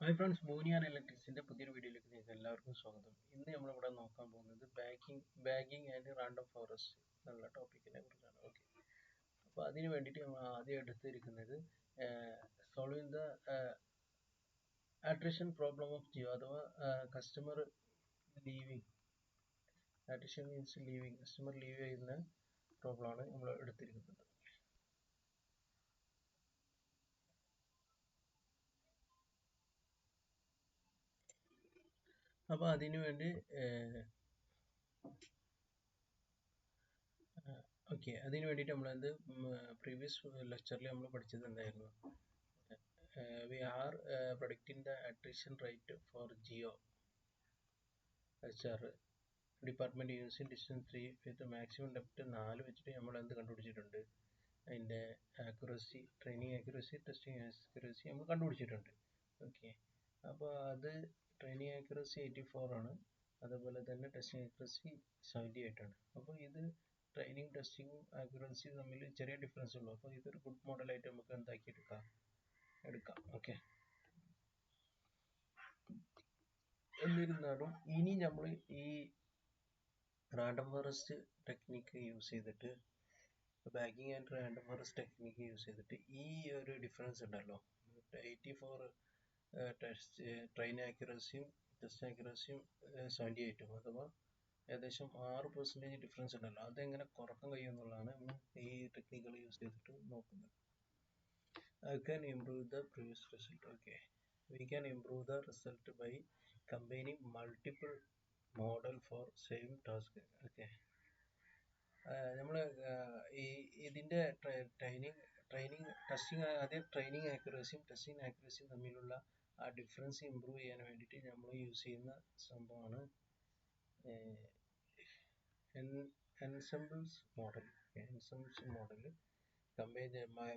Hi friends, ബോനിയാൻ ഇലക്ട്രിക്സിന്റെ പുതിയൊരു വീഡിയോയിലേക്ക് നിങ്ങൾക്ക് എല്ലാവർക്കും സ്വാഗതം. ഇന്ന് നമ്മളിവിടെ നോക്കാൻ പോകുന്നത് ബാഗിങ് ആൻഡ് റാൻഡം ഫോറസ്റ്റ് എന്നുള്ള ടോപ്പിക്കിനെ കുറിച്ചാണ്. ഓക്കെ, അപ്പോൾ അതിന് വേണ്ടിയിട്ട് നമ്മൾ ആദ്യം എടുത്തിരിക്കുന്നത് solving the attrition problem of Jio, അഥവാ customer leaving. Attrition means leaving, customer leave ചെയ്യുന്ന പ്രോബ്ലമാണ് നമ്മൾ എടുത്തിരിക്കുന്നത്. അപ്പോൾ അതിനു വേണ്ടി ഓക്കെ, അതിന് വേണ്ടിയിട്ട് നമ്മളെന്ത് പ്രീവിയസ് ലെക്ചറിൽ നമ്മൾ പഠിച്ചത് എന്തായിരുന്നു? We are predicting the attrition rate for Jio HR department using distance 3 with maximum depth 4 വെച്ചിട്ട് നമ്മൾ എന്ത് കണ്ടുപിടിച്ചിട്ടുണ്ട്? അതിൻ്റെ accuracy, training accuracy, testing accuracy നമ്മൾ കണ്ടുപിടിച്ചിട്ടുണ്ട്. ഓക്കെ, അപ്പോൾ അത് ട്രെയിനിങ് ആക്യുറസി 84 ആണ്, അതുപോലെ തന്നെ ടെസ്റ്റിംഗ് ആക്യുറസി 78 ആണ്. അപ്പോൾ ഇത് ട്രെയിനിങ് ടെസ്റ്റിങ്ങും ആക്യുറൻസിയും തമ്മിൽ ചെറിയ ഡിഫറൻസ് ഉള്ളൂ. അപ്പോൾ ഇതൊരു ഗുഡ് മോഡലായിട്ട് നമുക്ക് എന്താക്കി എടുക്കാം. ഓക്കെ, എന്നിരുന്നാലും ഇനി നമ്മൾ ഈ റാൻഡം ഫോറസ്റ്റ് ടെക്നിക്ക് യൂസ് ചെയ്തിട്ട്, bagging and random forest technique use ചെയ്തിട്ട് ഈ ഒരു ഡിഫറൻസ് ഉണ്ടല്ലോ, 84 ടെസ്റ്റ് ട്രെയിൻ ആക്യുറസിയും ടെസ്റ്റ് ആക്യുറസിയും 78ഉം, അഥവാ ഏകദേശം 6% ഡിഫറൻസ് ഉണ്ടല്ലോ, അതെങ്ങനെ കുറക്കാൻ കഴിയും എന്നുള്ളതാണ് ഈ ടെക്നിക്കുകൾ യൂസ് ചെയ്തിട്ട് നോക്കുന്നത്. I can improve the previous result. Okay, we can improve the result by combining multiple model for same task. Okay, നമ്മൾ ഈ ഇതിൻ്റെ ടെസ്റ്റിംഗ് ആദ്യം ട്രെയിനിങ് ആക്യുറസിയും ടെസ്റ്റിംഗ് ആക്യുറസിയും തമ്മിലുള്ള ആ ഡിഫറൻസ് ഇമ്പ്രൂവ് ചെയ്യാൻ വേണ്ടിയിട്ട് നമ്മൾ യൂസ് ചെയ്യുന്ന സംഭവമാണ് ensembles model. Ensembles model combine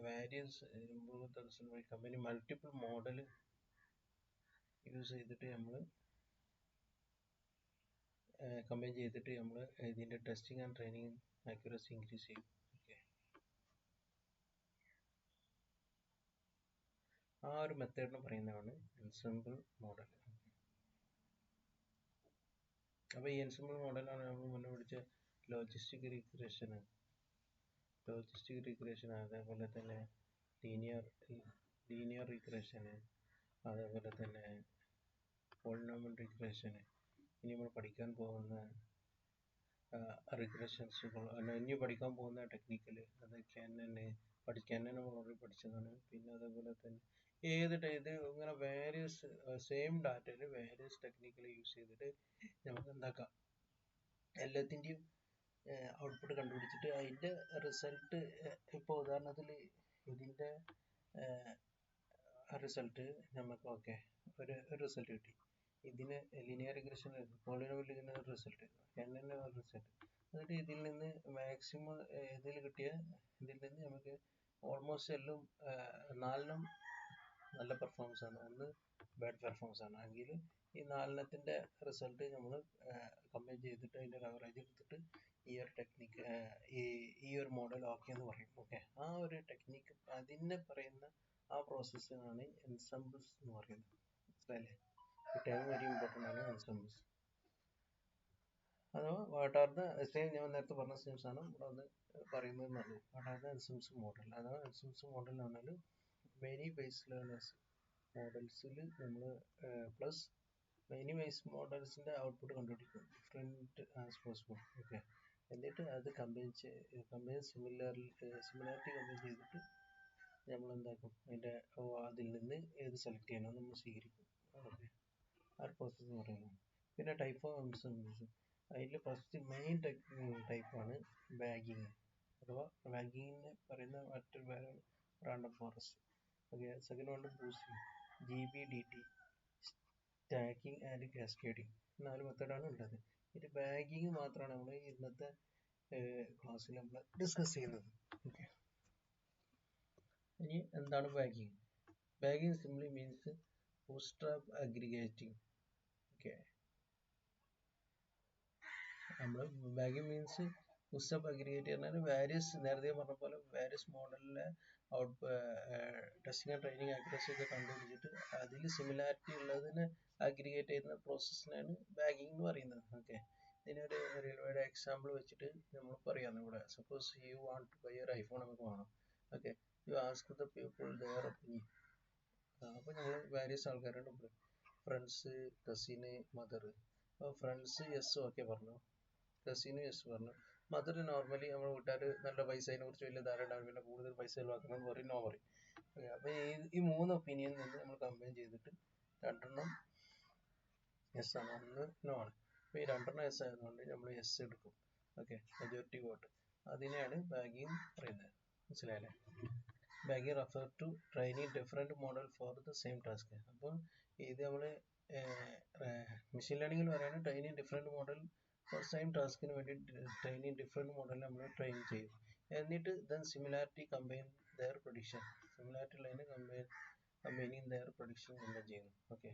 various improve the result by combining multiple model use ചെയ്തിട്ട് നമ്മൾ കമ്പൈൻ ചെയ്തിട്ട് നമ്മൾ ഇതിൻ്റെ testing and training accuracy increase ചെയ്യും. ഓക്കെ, ആ ഒരു മെത്തേഡിന് പറയുന്നതാണ് എൻസെമ്പിൾ മോഡൽ. അപ്പോൾ ഈ എൻസെമ്പിൾ മോഡലാണ് നമ്മൾ മുന്നേ പഠിച്ച ലോജിസ്റ്റിക് റിഗ്രഷൻ, അതേപോലെ തന്നെ ലീനിയർ റിഗ്രഷന്, അതേപോലെ തന്നെ പോളിനോമിയൽ റിഗ്രഷന്. ഇനി നമ്മൾ പഠിക്കാൻ പോകുന്ന റിഗ്രഷൻസുകൾ ഇനി പഠിക്കാൻ പോകുന്ന ടെക്നിക്കൽ, അത് KNN നമ്മൾ ഓൾറെഡി പഠിച്ചതാണ്. പിന്നെ അതേപോലെ തന്നെ ഇത് ഇങ്ങനെ വേരിയസ് സെയിം ഡാറ്റയിൽ വേരിയസ് ടെക്നിക്കൽ യൂസ് ചെയ്തിട്ട് നമുക്ക് എന്താക്കാം, എല്ലാത്തിൻ്റെയും ഔട്ട്പുട്ട് കണ്ടുപിടിച്ചിട്ട് അതിൻ്റെ റിസൾട്ട്, ഇപ്പോൾ ഉദാഹരണത്തിൽ ഇതിൻ്റെ റിസൾട്ട് നമുക്ക് ഒരു റിസൾട്ട് കിട്ടി. ഇതിന് linear regression, polynomial result, KNN result. എന്നിട്ട് ഇതിൽ നിന്ന് മാക്സിമം ഇതിൽ നിന്ന് നമുക്ക് ഓൾമോസ്റ്റ് എല്ലാം 4 നല്ല പെർഫോമൻസ് ആണ്, 1 ബാഡ് പെർഫോമൻസ് ആണ്. എങ്കിൽ ഈ 4 റിസൾട്ട് നമ്മൾ കമ്പയർ ചെയ്തിട്ട് അതിൻ്റെ ആവറേജ് എടുത്തിട്ട് ഈ ഒരു ടെക്നിക്ക്, ഈ ഒരു മോഡൽ ഓക്കെ എന്ന് പറയും. ഓക്കെ, ആ ഒരു ടെക്നിക്ക്, അതിനെ പറയുന്ന ആ പ്രോസസ്സിനാണ് എൻസെമ്പിൾസ് എന്ന് പറയുന്നത്. മനസ്സിലായില്ലേ? ഈ ടേം വെരി ഇമ്പോർട്ടൻ്റ് ആണ്, എൻസെമ്പിൾസ്. അഥവാ വാട്ട് ആർ ദ സെയിം, ഞാൻ നേരത്തെ പറഞ്ഞ സെയിം സാധനം ഇവിടെ ഒന്ന് പറയുന്നത് നല്ലത്. What are the ensembles model. അഥവാ എൻസെമ്പിൾസ് മോഡൽ എന്ന് പറഞ്ഞാൽ മെനി ബേസ് ലേണേഴ്സ് മോഡൽസിൽ നമ്മൾ പ്ലസ് മെനി ബേസ് മോഡൽസിൻ്റെ ഔട്ട്പുട്ട് കണ്ടുപിടിക്കും, ഡിഫറെൻറ്റ് ആസ് പോസിബിൾ. ഓക്കെ, എന്നിട്ട് അത് സിമിലാരിറ്റി കമ്പൈൻ ചെയ്തിട്ട് നമ്മൾ എന്താക്കും, അതിൽ നിന്ന് ഏത് സെലക്ട് ചെയ്യണോ നമ്മൾ സ്വീകരിക്കും. ഓക്കെ, ആ ഒരു പ്രോസസ്സ് എന്ന് പറയുന്നത്. പിന്നെ ടൈപ്പ് ഓഫ് എൻസെമ്പിൾസ്, അതിൽ ഫസ്റ്റ് മെയിൻ ടൈപ്പാണ് ബാഗിങ്, അഥവാ ബാഗിങ്ങിന് പറയുന്ന മറ്റൊരു പേരാണ് random forest. Okay, second one boosting, GBDT, stacking and cascading. 4 മെത്തേഡാണ് ഉള്ളത്. ഇത് ബാഗിങ് മാത്രമാണ് നമ്മൾ ഇന്നത്തെ ക്ലാസ്സിൽ നമ്മൾ ഡിസ്കസ് ചെയ്യുന്നത്. ഓക്കെ, ഇനി എന്താണ് bagging? Bagging simply means bootstrap aggregating. Okay, നമ്മൾ ബാഗിങ് മീൻസ് ബൂട്ട്സ്ട്രാപ്പ് അഗ്രിഗേറ്റ് പറഞ്ഞാൽ നേരത്തെ പറഞ്ഞ പോലെ വേരിയസ് മോഡലിലെ out testing and training accuracy ഒക്കെ കണ്ടുപിടിച്ചിട്ട് അതിൽ സിമിലാരിറ്റി ഉള്ളതിനെ അഗ്രിഗേറ്റ് ചെയ്യുന്ന പ്രോസസ്സിനാണ് ബാഗിങ് എന്ന് പറയുന്നത്. ഓക്കെ, ഇതിനൊരു റിയൽ എക്സാമ്പിൾ വെച്ചിട്ട് നമ്മൾ പറയാം. ഇവിടെ suppose you want to buy ഒരു ഐഫോൺ നമുക്ക് വേണം. Okay, you ask the people their opinion. അപ്പോൾ ഞങ്ങൾ വേരിയസ് ആൾക്കാരുണ്ട്, ഫ്രണ്ട്സ്, കസിന്, മദർ. അപ്പോൾ ഫ്രണ്ട്സ് യെസ് ഓക്കെ പറഞ്ഞു, കസിന് യെസ് പറഞ്ഞു, മദർ നോർമലി നമ്മൾ വീട്ടുകാർ നല്ല പൈസ അതിനെ കുറിച്ച് വലിയ ധാരണ ഉണ്ടാവും, പിന്നെ കൂടുതൽ പൈസ ചിലവാക്കണം പറയും, നോ പറയും. അപ്പോൾ ഈ മൂന്ന് ഒപ്പീനിയനിൽ നിന്ന് നമ്മൾ കമ്പൈൻ ചെയ്തിട്ട് രണ്ടെണ്ണം യെസ് ആണ്, ഒന്ന് നോ ആണ്. അപ്പോൾ ഈ രണ്ടെണ്ണം യെസ് ആയതുകൊണ്ട് നമ്മൾ യെസ് എടുക്കും. Okay, majority vote. അതിനെയാണ് ബാഗിങ് പറയുന്നത്. മനസ്സിലായല്ലേ? Bagging refer to training different model for the same task. അപ്പോൾ ഇത് നമ്മൾ മെഷീൻ ലേണിംഗിൽ പറയുന്നത് training different model for same ടാസ്കിന് വേണ്ടി ട്രെയിനിങ് ഡിഫറെൻറ്റ് മോഡൽ നമ്മൾ ട്രെയിൻ ചെയ്യും. എന്നിട്ട് then similarity combine their prediction, similarity ഉള്ളതിന് കമ്പൈനിങ് ദെയർ പ്രൊഡിക്ഷൻ എല്ലാം ചെയ്യുന്നു. ഓക്കെ,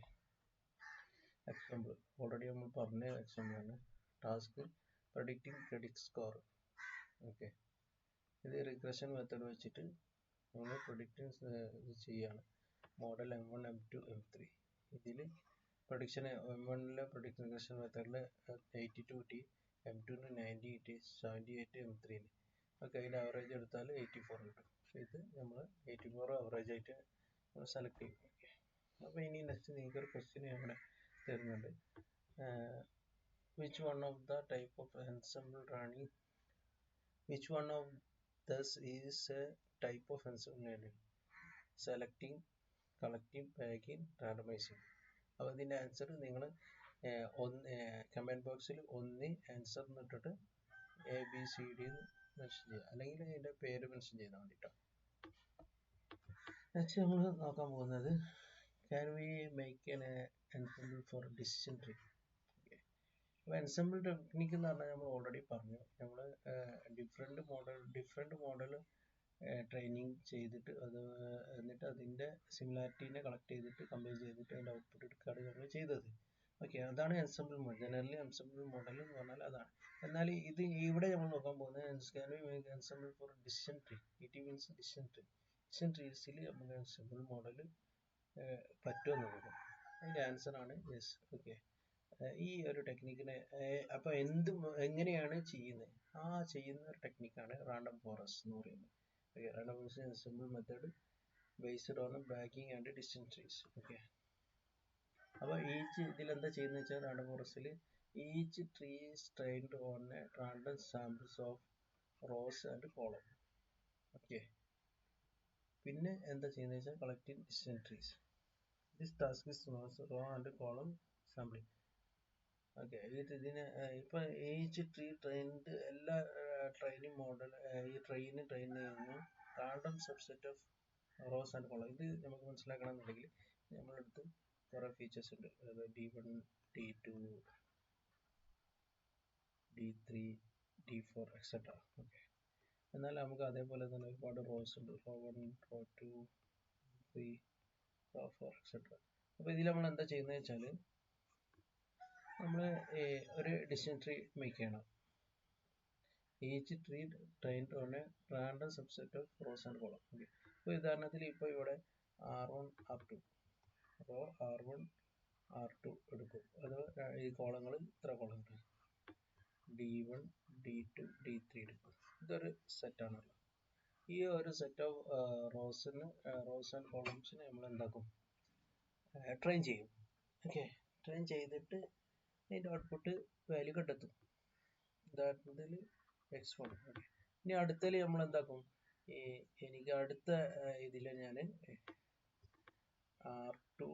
എക്സാമ്പിൾ ഓൾറെഡി നമ്മൾ പറഞ്ഞ എക്സാമ്പിളാണ് task predicting credit score. Okay, ഇത് റിഗ്രഷൻ മെത്തേഡ് വെച്ചിട്ട് നമ്മൾ പ്രൊഡിക്റ്റിംഗ് ചെയ്യാണ്. Model M1, M2, M3. ഇതിൽ പ്രൊഡിക്ഷൻ M1ലെ പ്രൊഡിക്ഷൻ റിഗ്രഷൻ മെത്തേഡിൽ 82 കിട്ടി, M2ന് 90 കിട്ടി, 78 M3ന്. ഓക്കെ, അതിൻ്റെ ആവറേജ് എടുത്താൽ 84 കിട്ടും. ഇത് നമ്മൾ 84 ആവറേജ് ആയിട്ട് സെലക്ട് ചെയ്യും. ഓക്കെ, അപ്പോൾ ഇനി നെക്സ്റ്റ് നിങ്ങൾക്ക് ഒരു ക്വസ്റ്റ്യൻ ഇവിടെ തരുന്നുണ്ട്. Which one of the type of ensemble learning, which one of those is a type of ensemble learning? Selecting, collecting, packing, randomizing. അപ്പോൾ ഇതിൻ്റെ ആൻസർ നിങ്ങൾ കമൻറ്റ് ബോക്സിൽ ഒന്ന് ആൻസർ എന്നിട്ടിട്ട് ABCD മെൻഷൻ ചെയ്യുക, അല്ലെങ്കിൽ അതിൻ്റെ പേര് മെൻഷൻ ചെയ്താൽ മതി കേട്ടോ. നെക്സ്റ്റ് നമ്മൾ നോക്കാൻ പോകുന്നത് can we make an ensemble for decision tree. അപ്പോൾ എൻസെമ്പിൾ ടെക്നിക്ക് എന്ന് പറഞ്ഞാൽ നമ്മൾ ഓൾറെഡി പറഞ്ഞു, നമ്മൾ ഡിഫറെൻറ്റ് മോഡൽ ട്രെയിനിങ് ചെയ്തിട്ട് എന്നിട്ട് അതിൻ്റെ സിമിലാരിറ്റീനെ കളക്ട് ചെയ്തിട്ട് കമ്പയർ ചെയ്തിട്ട് അതിൻ്റെ ഔട്ട്പുട്ട് എടുക്കുകയാണ് നമ്മൾ ചെയ്തത്. ഓക്കെ, അതാണ് ensemble model. Generally ensemble model എന്ന് പറഞ്ഞാൽ അതാണ്. എന്നാൽ ഇത് ഇവിടെ നമ്മൾ നോക്കാൻ പോകുന്നത് ensemble for decision tree. It means decision tree. Decision ട്രീസിൽ നമുക്ക് എൻസെമ്പിൾ മോഡൽ പറ്റുമെന്ന് നോക്കാം. അതിൻ്റെ ആൻസറാണ് യെസ്. ഓക്കെ, ഈ ഒരു ടെക്നിക്കിനെ അപ്പോൾ എങ്ങനെയാണ് ചെയ്യുന്നത്? ചെയ്യുന്ന ഒരു ടെക്നിക്കാണ് റാൻഡം ഫോറസ്റ്റ് എന്ന് പറയുന്നത്. Random forest ensemble method based on bagging and decision trees. Okay, അപ്പോൾ ഇതിലെന്താ ചെയ്യുന്നത് വെച്ചാൽ റാൻഡം ഫോറസ്റ്റിൽ each tree is trained on a random samples of rows and column. Okay, പിന്നെ എന്താ ചെയ്യുന്നത് വെച്ചാൽ collecting decision trees. This task is row and column sampling. Okay, ഇതിന് ഇപ്പം ഈച്ച് ട്രീ ട്രെയിൻഡ് എല്ലാ ട്രെയിനിങ് മോഡൽ ഈ ട്രെയിൻ ചെയ്യുന്നു random subset of rows and column. ഇത് നമുക്ക് മനസ്സിലാക്കണം എന്നുണ്ടെങ്കിൽ നമ്മളടുത്ത് കുറേ ഫീച്ചേഴ്സ് ഉണ്ട്, അതായത് D1, D2, D3, D4 etcetera. Okay, എന്നാൽ നമുക്ക് അതേപോലെ തന്നെ ഒരുപാട് റോസ് ഉണ്ട്, റോ 1, റോ 2, 3, റോ 4 എക്സെട്ര. അപ്പോൾ ഇതിൽ നമ്മൾ എന്താ ചെയ്യുന്നത് വെച്ചാൽ നമ്മൾ ഒരു ഡിസിഷൻ ട്രീ മേക്ക് ചെയ്യണം. Each tree trained on a random subset of rows and column. Okay, ഇപ്പോൾ ഉദാഹരണത്തിൽ ഇപ്പോൾ ഇവിടെ R1, R2 raw R1, R2 എടുക്കും. അത് ഈ കോളങ്ങൾ ഇത്ര കോളം D1, D2, D3 എടുക്കും. ഇതൊരു സെറ്റാണല്ലോ. ഈ ഒരു സെറ്റ് ഓഫ് റോസ് ആൻഡ് കോളംസിനെ നമ്മൾ എന്താക്കും, ട്രെയിൻ ചെയ്യും. ഓക്കെ, ട്രെയിൻ ചെയ്തിട്ട് അതിൻ്റെ ഔട്ട്പുട്ട് വാല്യൂ കണ്ടെത്തും. ഉദാഹരണത്തിൽ X1. ഓക്കെ, ഇനി അടുത്തതിൽ നമ്മൾ എന്താക്കും, എനിക്ക് അടുത്ത ഇതിൽ ഞാൻ R2,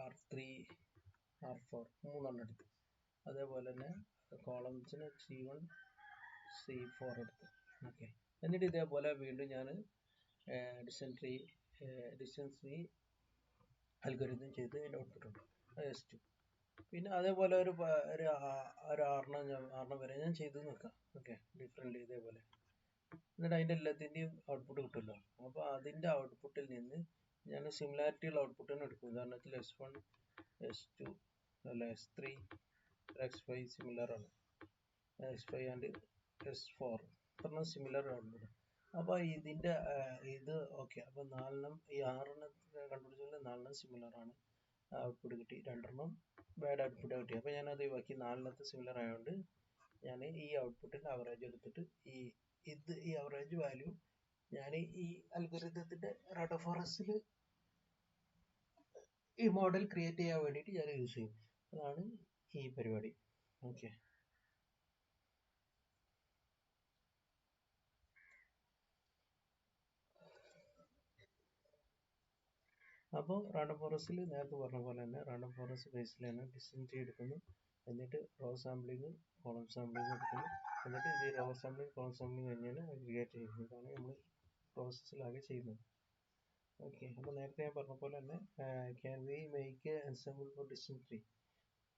R3, R4 മൂന്നെണ്ണം എടുത്തു. അതേപോലെ തന്നെ കോളംസിന് C1, C4 എടുത്തു. ഓക്കെ, എന്നിട്ട് ഇതേപോലെ വീണ്ടും ഞാൻ ഡിസ്റ്റൻസ് ട്രീ അൽഗോരിതം ചെയ്ത് അതിൻ്റെ ഔട്ട്പുട്ട് ഉണ്ട് S2. പിന്നെ അതേപോലെ ഒരു ആറെണ്ണം വരെ ഞാൻ ചെയ്ത് നോക്കാം. ഓക്കെ, ഡിഫറെൻ്റ് ഇതേപോലെ. എന്നിട്ട് അതിൻ്റെ എല്ലാത്തിൻ്റെയും ഔട്ട്പുട്ട് കിട്ടുമല്ലോ. അപ്പോൾ അതിൻ്റെ ഔട്ട്പുട്ടിൽ നിന്ന് ഞാൻ സിമിലാരിറ്റിയുള്ള ഔട്ട്പുട്ട് തന്നെ എടുക്കും. ഉദാഹരണത്തിൽ S1, S2 അല്ല S3, X5 സിമിലർ ആണ്, X5 ആൻഡ് S4 പറഞ്ഞാൽ സിമിലർ ഔട്ട്പുട്ട്. അപ്പോൾ ഇതിൻ്റെ ഇത് ഓക്കെ. അപ്പോൾ നാലെണ്ണം ഈ 6എണ്ണം കണ്ടുപിടിച്ചതിൽ 4എണ്ണം സിമിലർ ആണ്, ഔട്ട്പുട്ട് കിട്ടി. 2എണ്ണം ബാഡ് ഔട്ട്പുട്ട് കിട്ടി. അപ്പോൾ ഞാനത് ഒഴിവാക്കി. 4എണ്ണത്തെ സിമിലർ ആയതുകൊണ്ട് ഞാൻ ഈ ഔട്ട്പുട്ടിൻ്റെ അവറേജ് എടുത്തിട്ട് ഈ അവറേജ് വാല്യൂ ഞാൻ ഈ അൽഗോരിതത്തിൻ്റെ റെഡ് ഫോറസ്റ്റിൽ ഈ മോഡൽ ക്രിയേറ്റ് ചെയ്യാൻ വേണ്ടിയിട്ട് ഞാൻ യൂസ് ചെയ്യും. അതാണ് ഈ പരിപാടി. ഓക്കെ. അപ്പോൾ റാൻഡം ഫോറസ്റ്റിൽ നേരത്തെ പറഞ്ഞ പോലെ തന്നെ റാൻഡം ഫോറസ്റ്റ് ബേസിൽ തന്നെ ഡിസ്റ്റൻസ് എടുക്കുന്നു, എന്നിട്ട് റോ സാമ്പിളിങ് കോളം സാമ്പിളിങ് എടുക്കുന്നു, എന്നിട്ട് ഇത് റോ സാമ്പിളിങ് കോളം സാമ്പിളിങ് കഴിഞ്ഞാൽ അഗ്രിഗേറ്റ് ചെയ്യുന്നു. ഇതാണ് നമ്മൾ പ്രോസസ്സിലാകെ ചെയ്യുന്നത്. ഓക്കെ. അപ്പോൾ നേരത്തെ ഞാൻ പറഞ്ഞ പോലെ തന്നെ can we make ensemble for distance tree.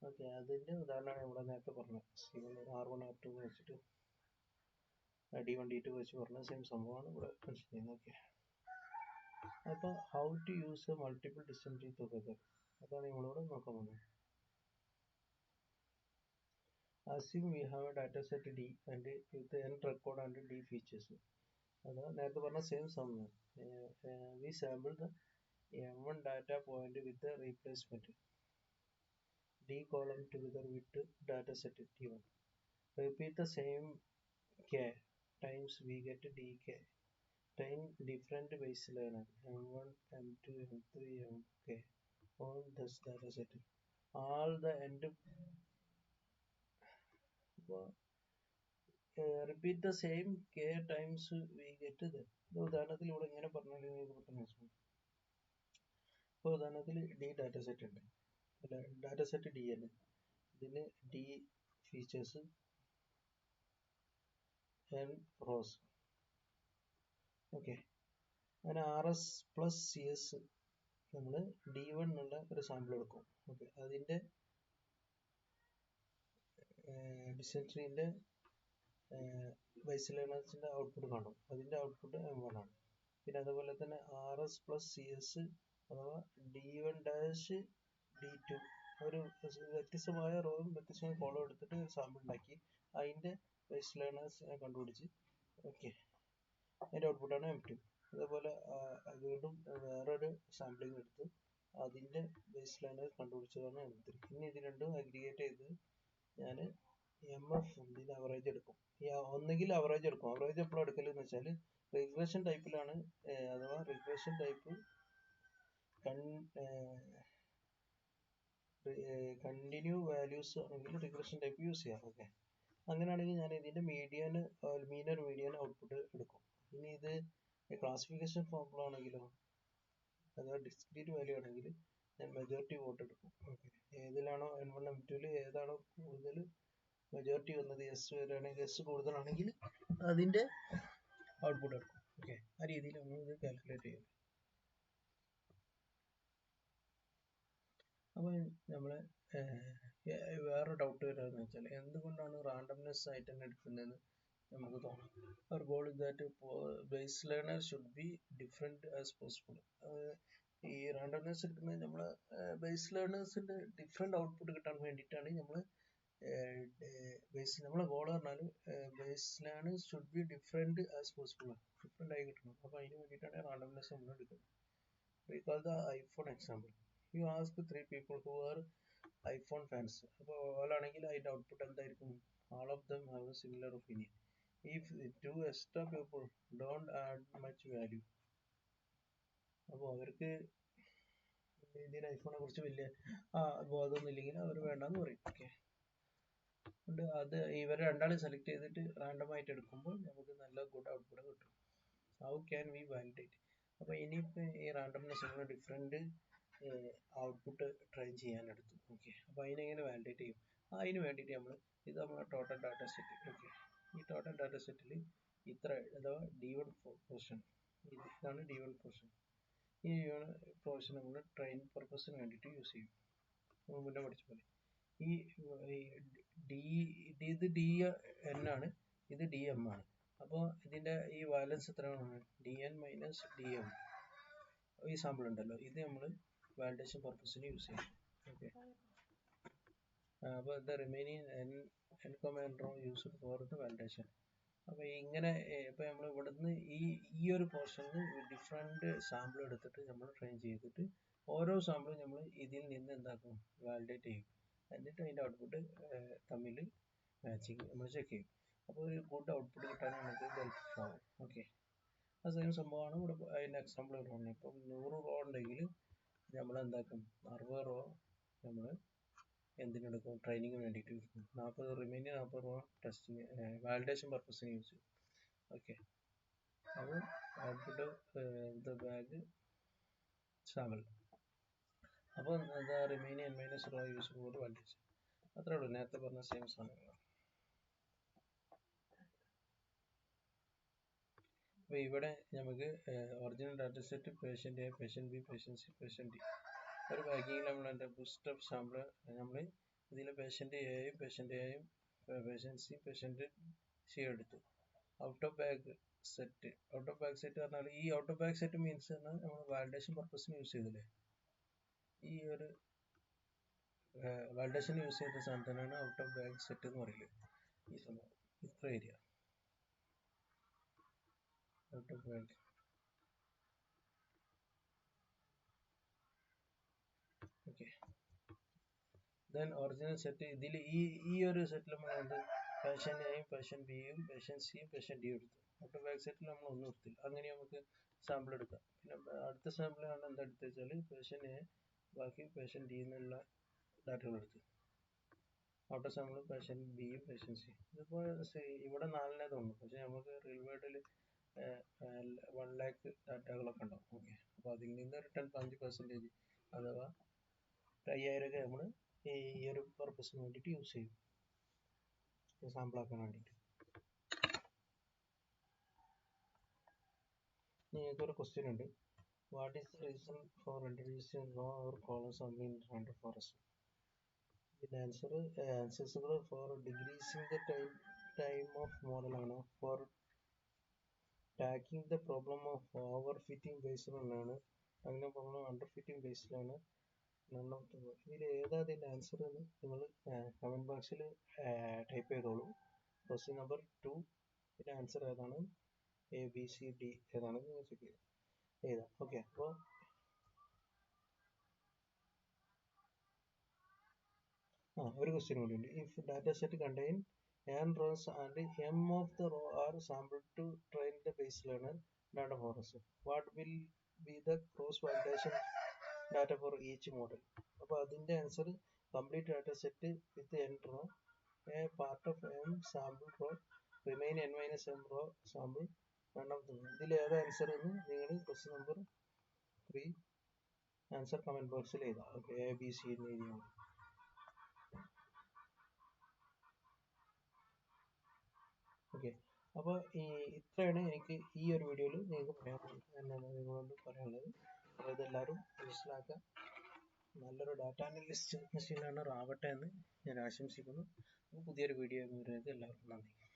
Okay. അതിൻ്റെ ഉദാഹരണമാണ് ഇവിടെ നേരത്തെ പറഞ്ഞത്. R1 R2 വെച്ചിട്ട് D1 D2 വെച്ച് പറഞ്ഞ സെയിം സംഭവമാണ് ഇവിടെ കൺസിഡർ ചെയ്യുന്നത്. ഓക്കെ. അപ്പോൾ how to use multiple distance tree together, അതാണ് നമ്മളിവിടെ നോക്കാൻ പോകുന്നത്. Assume we have a data set D and with n record and D features. അതാ നേരത്തെ പറഞ്ഞ സെയിം സംഭവം. We sample the M1 data point with the replacement D column together with data set T1. Repeat the same K times we get DK. 10 different baseline M1, M2, M3, MK on this data set. All the end repeat the same K times we get that. ഉദാഹരണത്തിൽ ഇവിടെ ഇങ്ങനെ പറഞ്ഞാൽ നിങ്ങൾക്ക് പെട്ടെന്ന് മനസ്സിലാവും. ഇപ്പോൾ ഉദാഹരണത്തിൽ D data set ഉണ്ട്, അല്ല ഡാറ്റ സെറ്റ് D ആണ്, ഇതിന് D features n rose. Okay. അങ്ങനെ RS പ്ലസ് CS നമ്മൾ D1 എന്നുള്ള ഒരു സാമ്പിൾ എടുക്കും. ഓക്കെ. അതിൻ്റെ ഡിസ്റ്റൻസ് ട്രീൻ്റെ ബേസ് ലേണേഴ്സിൻ്റെ ഔട്ട്പുട്ട് കാണും. അതിൻ്റെ ഔട്ട്പുട്ട് M1 ആണ്. പിന്നെ അതുപോലെ തന്നെ RS പ്ലസ് CS അഥവാ D1 ഡാഷ് D2 ഒരു വ്യത്യസ്തമായ റോയും വ്യത്യസ്തമായ കോളം എടുത്തിട്ട് ഒരു സാമ്പിൾ ഉണ്ടാക്കി അതിൻ്റെ ബേസ് ലേണേഴ്സ് കണ്ടുപിടിച്ച് ഓക്കെ അതിൻ്റെ ഔട്ട്പുട്ടാണ് M2. അതേപോലെ വീണ്ടും വേറൊരു സാമ്പിളിങ് എടുത്ത് അതിൻ്റെ ബേസ് ലേണേഴ്സ് കണ്ടുപിടിച്ചതാണ് M3. ഇനി ഇത് രണ്ടും അഗ്രിഗേറ്റ് ചെയ്ത് ഞാൻ MF ഇതിൻ്റെ അവറേജ് എടുക്കും. ഒന്നെങ്കിൽ അവറേജ് എടുക്കും. അവറേജ് എപ്പോഴും എടുക്കലെന്ന് വെച്ചാൽ റിഗ്രഷൻ ടൈപ്പിലാണ്, അഥവാ റിഗ്രഷൻ ടൈപ്പ് കണ്ടിന്യൂ വാല്യൂസ് ആണെങ്കിൽ റിഗ്രഷൻ ടൈപ്പ് യൂസ് ചെയ്യാം. ഓക്കെ. അങ്ങനെയാണെങ്കിൽ ഞാൻ ഇതിൻ്റെ മീഡിയൻ ഔട്ട്പുട്ട് എടുക്കും. ഇനി ഇത് ക്ലാസിഫിക്കേഷൻ ഫോർമുല ആണെങ്കിലോ അഥവാ ഡിസ്ക്രീറ്റ് വാല്യൂ ആണെങ്കിൽ ഞാൻ മെജോറിറ്റി വോട്ട് എടുക്കും. ഓക്കെ. ഏതിലാണോ N1 M2 ഏതാണോ കൂടുതൽ മെജോറിറ്റി വന്നത് എസ് വരികയാണെങ്കിൽ എസ് കൂടുതലാണെങ്കിൽ അതിൻ്റെ ഔട്ട്പുട്ട് എടുക്കും. ഓക്കെ. ആ രീതിയിൽ നമ്മൾ ഇത് കാൽക്കുലേറ്റ് ചെയ്യും. അപ്പോൾ നമ്മൾ വേറെ ഡൗട്ട് വരാമെന്ന് വെച്ചാൽ എന്തുകൊണ്ടാണ് റാൻഡംനെസ് ആയിട്ട് തന്നെ എടുക്കുന്നതെന്ന് നമുക്ക് തോന്നാം. അവർ goal is that base learner should be different as possible. ഈ റാൻഡംനെസ് എടുക്കുന്നത് നമ്മൾ ബേസ് ലേണേഴ്സിൻ്റെ ഡിഫറെൻറ്റ് ഔട്ട്പുട്ട് കിട്ടാൻ വേണ്ടിയിട്ടാണ് നമ്മൾ നമ്മളെ ഗോൾ പറഞ്ഞാൽ base learners should be different as possible, different ആയി കിട്ടണം. അപ്പോൾ അതിന് വേണ്ടിയിട്ടാണ് റാൻഡംനെസ് നമ്മൾ എടുക്കുന്നത്. Recall the iPhone example. You ask 3 people who are iPhone fans. അപ്പോൾ ഓലാണെങ്കിൽ അതിൻ്റെ ഔട്ട്പുട്ട് എന്തായിരിക്കും? All of them have a similar opinion. If 2 extra people don't add much value, അപ്പോൾ അവർക്ക് ഇതിന് ഐഫോണെ കുറിച്ച് വലിയ ബോധമൊന്നും ഇല്ലെങ്കിൽ അവർ വേണ്ടെന്ന് പറയും. ഓക്കെ. അതുകൊണ്ട് അത് ഇവരെ രണ്ടാളും സെലക്ട് ചെയ്തിട്ട് റാൻഡമായിട്ട് എടുക്കുമ്പോൾ നമുക്ക് നല്ല ഗുഡ് ഔട്ട്പുട്ട് കിട്ടും. How can we validate? അപ്പോൾ ഇനിയിപ്പോൾ ഈ റാൻഡംനെസ് നമ്മൾ ഡിഫറെൻറ്റ് ഔട്ട്പുട്ട് ട്രൈ ചെയ്യാനെടുത്തു. ഓക്കെ. അപ്പോൾ അതിനെങ്ങനെ വാലിഡേറ്റ് ചെയ്യും? അതിന് വേണ്ടിയിട്ട് നമ്മൾ ഇത് നമ്മുടെ ടോട്ടൽ ഡാറ്റ സെറ്റ്. ഓക്കെ. ഈ ടോട്ടൽ ഡാറ്റ സെറ്റിൽ ഇത്ര അഥവാ D1 പോർഷൻ, ഇതാണ് D1 പോർഷൻ. ഈ D1 പോർഷൻ നമ്മൾ ട്രെയിൻ പർപ്പസിന് വേണ്ടിയിട്ട് യൂസ് ചെയ്യും. നമ്മൾ മുന്നേ പഠിച്ച പോലെ ഈ ഇത് DN ആണ്, ഇത് DM ആണ്. അപ്പോൾ ഇതിൻ്റെ ഈ വാലൻസ് എത്രയാണ്? DN minus DM. ഈ സാമ്പിൾ ഉണ്ടല്ലോ, ഇത് നമ്മൾ വാലിഡേഷൻ പർപ്പസിന് യൂസ് ചെയ്യും. ഓക്കെ. അപ്പോൾ the remaining n, n, n row used for the validation. അപ്പോൾ ഇങ്ങനെ ഇപ്പോൾ നമ്മൾ ഇവിടുന്ന് ഈ ഒരു പോർഷനിൽ ഡിഫറെൻറ്റ് സാമ്പിൾ എടുത്തിട്ട് നമ്മൾ ട്രെയിൻ ചെയ്തിട്ട് ഓരോ സാമ്പിളും നമ്മൾ ഇതിൽ നിന്ന് എന്താക്കും, വാലിഡേറ്റ് ചെയ്യും. എന്നിട്ട് അതിൻ്റെ ഔട്ട്പുട്ട് തമ്മിൽ മാച്ചിങ് നമ്മൾ ചെക്ക് ചെയ്യും. അപ്പോൾ ഒരു ഗുഡ് ഔട്ട്പുട്ട് കിട്ടാൻ നമുക്ക് ഇത് ഹെൽപ്ഫുൾ ആവും. ഓക്കെ, ആ സെയിം സംഭവമാണ് ഇവിടെ അതിൻ്റെ എക്സാമ്പിൾ പറഞ്ഞത്. ഇപ്പം 100 റോ ഉണ്ടെങ്കിൽ നമ്മൾ എന്താക്കും, 60 റോ നമ്മൾ എന്തിനെടുക്കും, ട്രെയിനിങ്ങിന് വേണ്ടിയിട്ട് യൂസ് ചെയ്യും. 40 റോ ടെസ്റ്റിങ് വാലിഡേഷൻ പർപ്പസിന് യൂസ് ചെയ്യും. ഓക്കെ, അപ്പോൾ ഔട്ട്പുട്ട് ദ ബാഗ് സാമ്പിൾ. അപ്പോൾ എന്താ remaining n minus raw use for validation. അത്രേ ഉള്ളൂ, നേരത്തെ പറഞ്ഞ സെയിം സാധനങ്ങൾ. അപ്പോൾ ഇവിടെ നമുക്ക് original data set patient A, patient B, patient C, patient D. ഒരു ബാഗിങ്ങിൽ നമ്മൾ എൻ്റെ ബൂസ്റ്റ് അപ്പ് സാമ്പിൾ നമ്മൾ ഇതിൽ പേഷ്യൻ്റ് എയും പേഷ്യൻ്റ് സി, പേഷ്യൻ്റ് സി എടുത്തു. ഔട്ട് ഓഫ് ബാഗ് സെറ്റ് പറഞ്ഞാൽ ഈ out of bag set means നമ്മൾ വാലിഡേഷൻ പർപ്പസിന് യൂസ് ചെയ്തില്ലേ, ഈ ഒരു വാലിഡേഷൻ യൂസ് ചെയ്ത സാധനത്തിനാണ് ഔട്ട് ഓഫ് ബാഗ് സെറ്റ് എന്ന് പറയുന്നത്. ഈ സംഭവം ഇത്ര area out of bag. Okay, then original set. ഇതിൽ ഈ ഒരു സെറ്റിൽ നമ്മൾ എന്ത്, പേഷ്യൻ്റ് എയും പേഷ്യൻ്റ് ബിയും പേഷ്യൻ്റ് സിയും പേഷ്യൻ്റ് ഡിയും എടുത്തു. ഔട്ട് ഓഫ് ബാഗ് സെറ്റിൽ നമ്മൾ ഒന്നും എടുത്തില്ല. അങ്ങനെ നമുക്ക് സാമ്പിൾ എടുക്കാം. പിന്നെ അടുത്ത സാമ്പിളാണ് എന്താ എടുത്തു വെച്ചാൽ പേഷ്യൻ്റ് എ, ബാക്കി പേഷ്യൻ്റ് ഡി എന്നുള്ള ഡാറ്റകൾ എടുത്തു. ഔട്ടർ സാമ്പിൾ പേഷ്യൻ്റ് ബിയും പേഷ്യൻ്റ് സിയും. ഇതിപ്പോൾ ഇവിടെ 4 തോന്നും, പക്ഷേ നമുക്ക് റിയൽ വേൾഡിൽ 1 lakh ഡാറ്റകളൊക്കെ ഉണ്ടാവും. ഓക്കെ, അപ്പോൾ അതിൽ നിന്ന് ഒരു 5% അഥവാ 5000 നമ്മൾ ഈ ഒരു പർപ്പസിന് വേണ്ടിയിട്ട് യൂസ് ചെയ്യും, സാമ്പിൾ ആക്കാൻ വേണ്ടിയിട്ട്. നിങ്ങൾക്കൊരു ക്വസ്റ്റ്യൻ ഉണ്ട്, what is the reason for introducing row or column sample in random forest? ഇതിൻ്റെ ആൻസേഴ്സുകൾ for decreasing the time of model ആണ്, for tackling the problem of over fitting ബേസിലാണ്, അങ്ങനെ പ്രോബ്ലം അണ്ടർ ഫിറ്റിംഗ് ബേസിലാണ്. ഇതിൽ ഏതാ അതിൻ്റെ ആൻസർ എന്ന് നിങ്ങൾ കമൻറ്റ് ബോക്സിൽ ടൈപ്പ് ചെയ്തോളൂ. ക്വസ്റ്റ്യൻ നമ്പർ 2 ഇതിൻ്റെ ആൻസർ ഏതാണ്, എ ബി സി ഡി ഏതാണെന്ന് നിങ്ങൾ ചെക്ക് ചെയ്ത് എഴുതാം. ഓക്കെ, അപ്പോൾ ഒരു ക്വസ്റ്റ്യൻ കൂടി ഉണ്ട്. If data set contain n rows and m of the row are sampled to train the base learner data for us, what will be the cross validation data for each model? അപ്പോൾ അതിൻ്റെ answer complete data set with n row, a part of m sample row, remain n minus m row sample, none of them. ഇതിൽ ഏത് answer എന്ന് നിങ്ങൾ question number 3 answer comment ബോക്സിൽ എഴുതാം. Okay, A B C എന്ന് എഴുതിയാൽ. Okay, അപ്പോൾ ഇത്രയാണ് എനിക്ക് ഈ ഒരു വീഡിയോയിൽ നിങ്ങൾക്ക് നിങ്ങളോട് പറയാനുള്ളത്. അപ്പോൾ ഇതെല്ലാവരും മനസ്സിലാക്കുക. നല്ലൊരു ഡാറ്റ അനലിസ്റ്റ് മെഷീൻ ലേണർ ആവട്ടെ എന്ന് ഞാൻ ആശംസിക്കുന്നു. പുതിയൊരു വീഡിയോ വരുന്നത് എല്ലാവർക്കും നന്ദി.